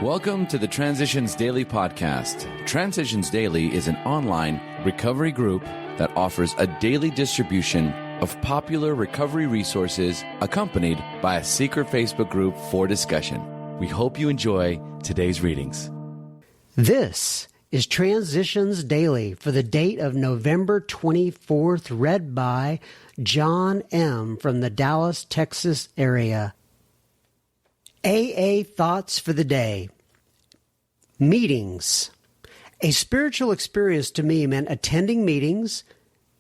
Welcome to the Transitions Daily podcast. Transitions Daily is an online recovery group that offers a daily distribution of popular recovery resources accompanied by a secret Facebook group for discussion. We hope you enjoy today's readings. This is Transitions Daily for the date of November 24th, read by John M. from the Dallas, Texas area. AA Thoughts for the Day. Meetings. A spiritual experience to me meant attending meetings,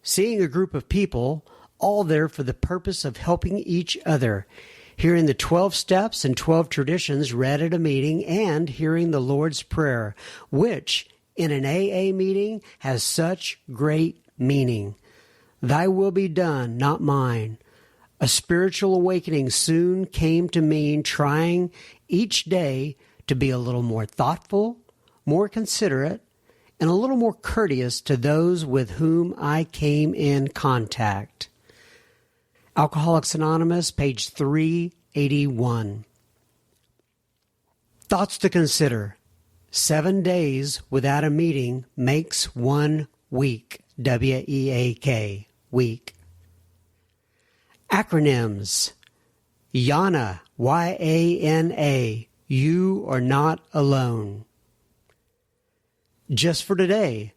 seeing a group of people, all there for the purpose of helping each other, hearing the 12 steps and 12 traditions read at a meeting, and hearing the Lord's Prayer, which, in an AA meeting, has such great meaning. Thy will be done, not mine. A spiritual awakening soon came to mean trying each day to be a little more thoughtful, more considerate, and a little more courteous to those with whom I came in contact. Alcoholics Anonymous, page 381. Thoughts to consider. 7 days without a meeting makes 1 week. W-E-A-K, week. Acronyms. YANA, Y-A-N-A, you are not alone. Just for today,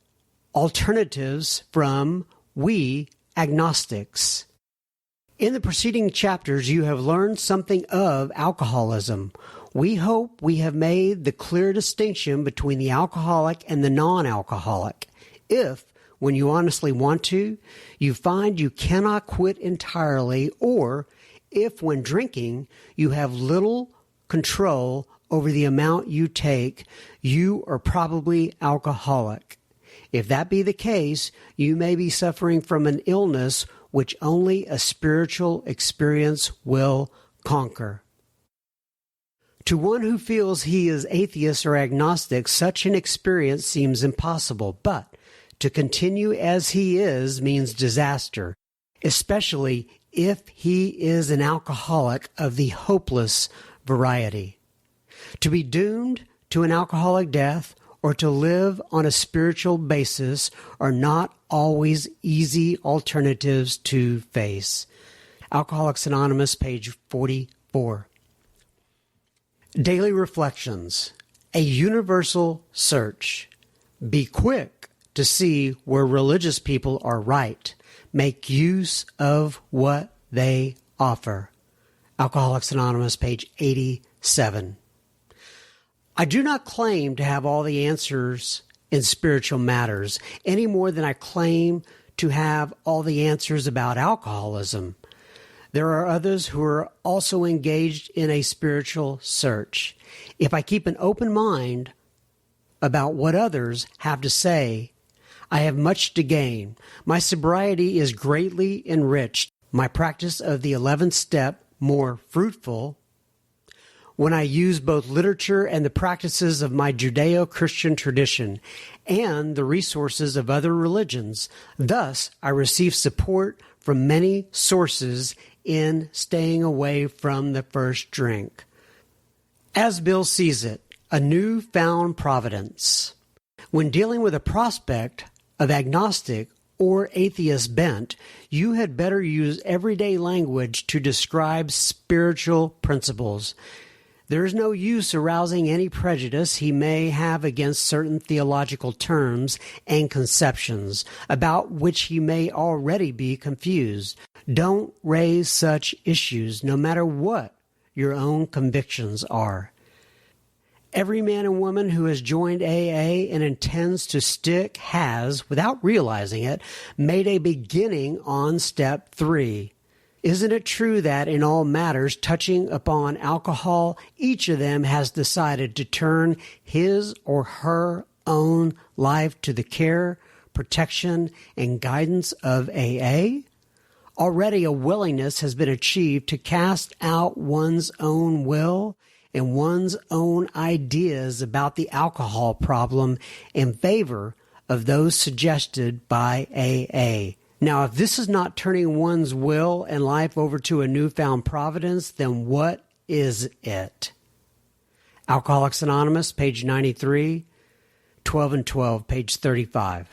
alternatives from We Agnostics. In the preceding chapters, you have learned something of alcoholism. We hope we have made the clear distinction between the alcoholic and the non-alcoholic. If, when you honestly want to, you find you cannot quit entirely, or if when drinking you have little control over the amount you take, you are probably alcoholic. If that be the case, you may be suffering from an illness which only a spiritual experience will conquer. To one who feels he is atheist or agnostic, such an experience seems impossible, but to continue as he is means disaster, especially if he is an alcoholic of the hopeless variety. To be doomed to an alcoholic death or to live on a spiritual basis are not always easy alternatives to face. Alcoholics Anonymous, page 44. Daily Reflections. A universal search. Be quick to see where religious people are right. Make use of what they offer. Alcoholics Anonymous, page 87. I do not claim to have all the answers in spiritual matters, any more than I claim to have all the answers about alcoholism. There are others who are also engaged in a spiritual search. If I keep an open mind about what others have to say, I have much to gain. My sobriety is greatly enriched, my practice of the 11th step more fruitful, when I use both literature and the practices of my Judeo-Christian tradition and the resources of other religions. Thus, I receive support from many sources in staying away from the first drink. As Bill sees it, a newfound providence. When dealing with a prospect of agnostic or atheist bent, you had better use everyday language to describe spiritual principles. There is no use arousing any prejudice he may have against certain theological terms and conceptions, about which he may already be confused. Don't raise such issues, no matter what your own convictions are. Every man and woman who has joined AA and intends to stick has, without realizing it, made a beginning on step 3. Isn't it true that in all matters touching upon alcohol, each of them has decided to turn his or her own life to the care, protection, and guidance of AA? Already a willingness has been achieved to cast out one's own will and one's own ideas about the alcohol problem in favor of those suggested by AA. Now, if this is not turning one's will and life over to a newfound providence, then what is it? Alcoholics Anonymous, page 93, 12 and 12, page 35.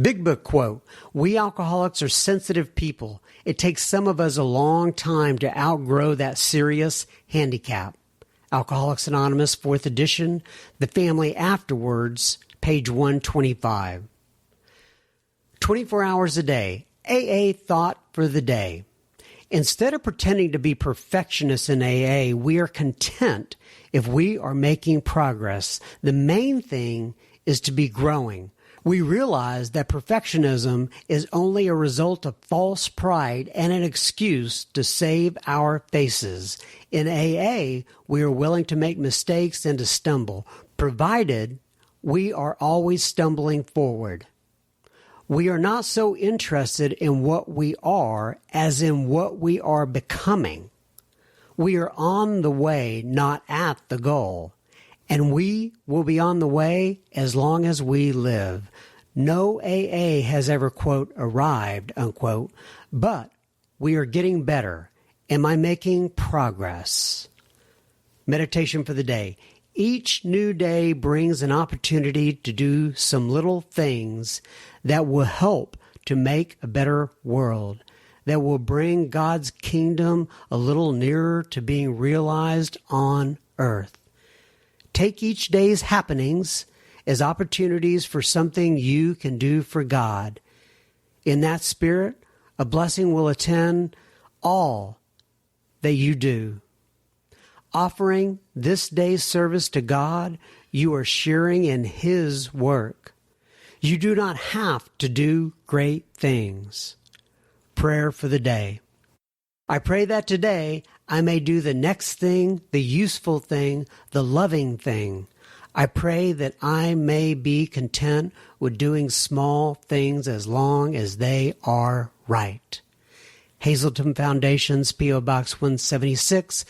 Big Book quote, "We alcoholics are sensitive people. It takes some of us a long time to outgrow that serious handicap." Alcoholics Anonymous, 4th edition, The Family Afterwards, page 125. 24 hours a day, AA thought for the day. Instead of pretending to be perfectionists in AA, we are content if we are making progress. The main thing is to be growing. We realize that perfectionism is only a result of false pride and an excuse to save our faces. In AA, we are willing to make mistakes and to stumble, provided we are always stumbling forward. We are not so interested in what we are as in what we are becoming. We are on the way, not at the goal. And we will be on the way as long as we live. No AA has ever, quote, arrived, unquote, but we are getting better. Am I making progress? Meditation for the day. Each new day brings an opportunity to do some little things that will help to make a better world, that will bring God's kingdom a little nearer to being realized on earth. Take each day's happenings as opportunities for something you can do for God. In that spirit, a blessing will attend all that you do. Offering this day's service to God, you are sharing in His work. You do not have to do great things. Prayer for the day. I pray that today I may do the next thing, the useful thing, the loving thing. I pray that I may be content with doing small things as long as they are right. Hazelton Foundation's P.O. Box 176,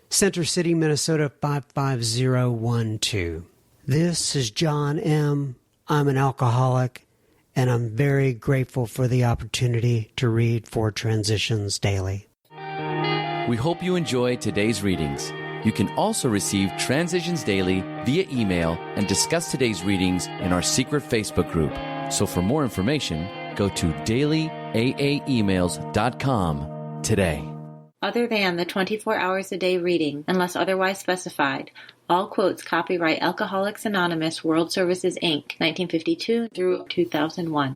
Center City, Minnesota 55012. This is John M. I'm an alcoholic, and I'm very grateful for the opportunity to read 4 Transitions daily. We hope you enjoyed today's readings. You can also receive Transitions Daily via email and discuss today's readings in our secret Facebook group. So for more information, go to dailyaaemails.com today. Other than the 24 hours a day reading, unless otherwise specified, all quotes copyright Alcoholics Anonymous World Services, Inc., 1952 through 2001.